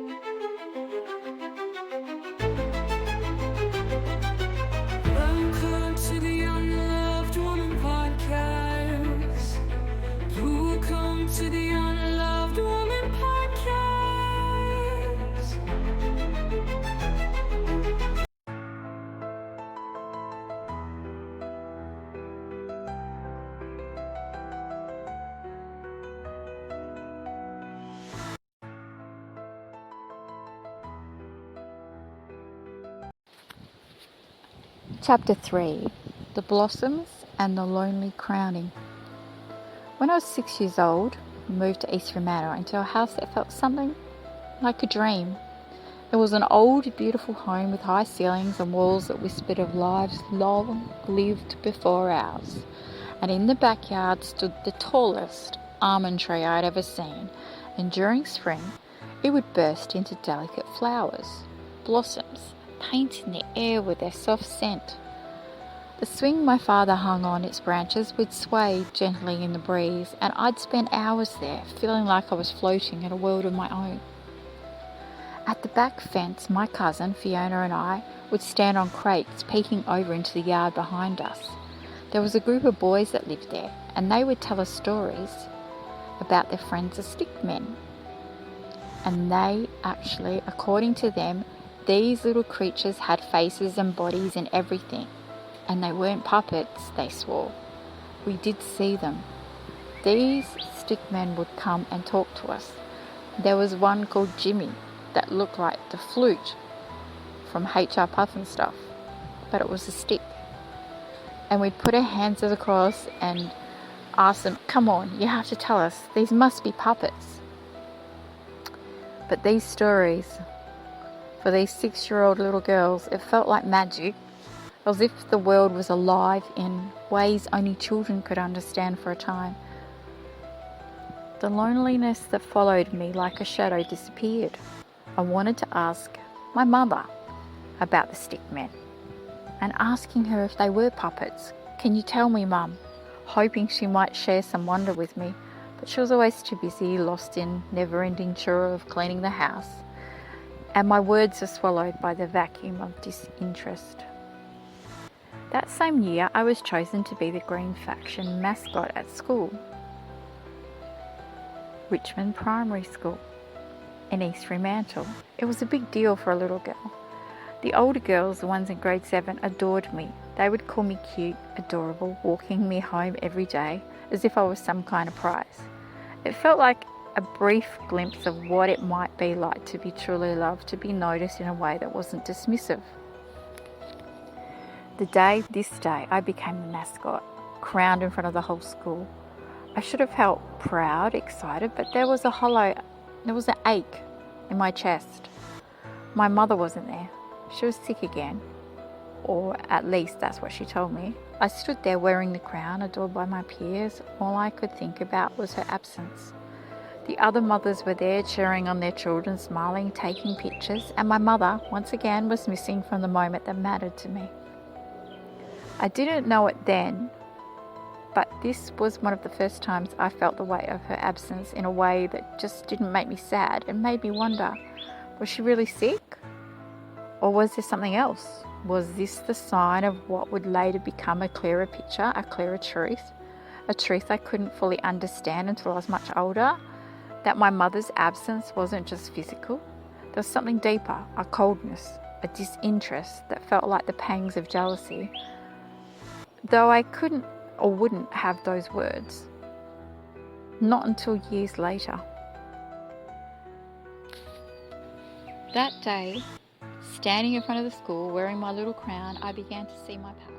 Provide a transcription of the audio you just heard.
Welcome to the Unloved Woman Podcast. Welcome to the Unloved Woman Podcast. Chapter 3. The Blossoms and the Lonely Crowning. When I was 6 years old, we moved to East Fremantle into a house that felt something like a dream. It was an old, beautiful home with high ceilings and walls that whispered of lives long lived before ours. And in the backyard stood the tallest almond tree I'd ever seen, and during spring it would burst into delicate flowers, blossoms, painting the air with their soft scent. The swing my father hung on its branches would sway gently in the breeze, and I'd spend hours there, feeling like I was floating in a world of my own. At the back fence, my cousin Fiona and I would stand on crates peeking over into the yard behind us. There was a group of boys that lived there, and they would tell us stories about their friends the stickmen. And they actually, according to them, these little creatures had faces and bodies and everything, and they weren't puppets, they swore. We did see them. These stickmen would come and talk to us. There was one called Jimmy that looked like the flute from HR Puffnstuff, but it was a stick. And we'd put our hands across and ask them, "Come on, you have to tell us, these must be puppets." But these stories, for these 6-year-old little girls, it felt like magic, as if the world was alive in ways only children could understand for a time. The loneliness that followed me like a shadow disappeared. I wanted to ask my mother about the stickmen, and asking her if they were puppets. "Can you tell me, Mum?" Hoping she might share some wonder with me, but she was always too busy, lost in never-ending chore of cleaning the house, and my words were swallowed by the vacuum of disinterest. That same year, I was chosen to be the Green Faction mascot at school, Richmond Primary School in East Fremantle. It was a big deal for a little girl. The older girls, the ones in grade 7, adored me. They would call me cute, adorable, walking me home every day as if I was some kind of prize. It felt like a brief glimpse of what it might be like to be truly loved, to be noticed in a way that wasn't dismissive. This day, I became the mascot, crowned in front of the whole school. I should have felt proud, excited, but there was an ache in my chest. My mother wasn't there. She was sick again, or at least that's what she told me. I stood there wearing the crown, adored by my peers. All I could think about was her absence. The other mothers were there cheering on their children, smiling, taking pictures, and my mother, once again, was missing from the moment that mattered to me. I didn't know it then, but this was one of the first times I felt the weight of her absence in a way that just didn't make me sad and made me wonder, was she really sick? Or was there something else? Was this the sign of what would later become a clearer picture, a clearer truth? A truth I couldn't fully understand until I was much older? That my mother's absence wasn't just physical. There was something deeper, a coldness, a disinterest that felt like the pangs of jealousy. Though I couldn't or wouldn't have those words. Not until years later. That day, standing in front of the school wearing my little crown, I began to see my path.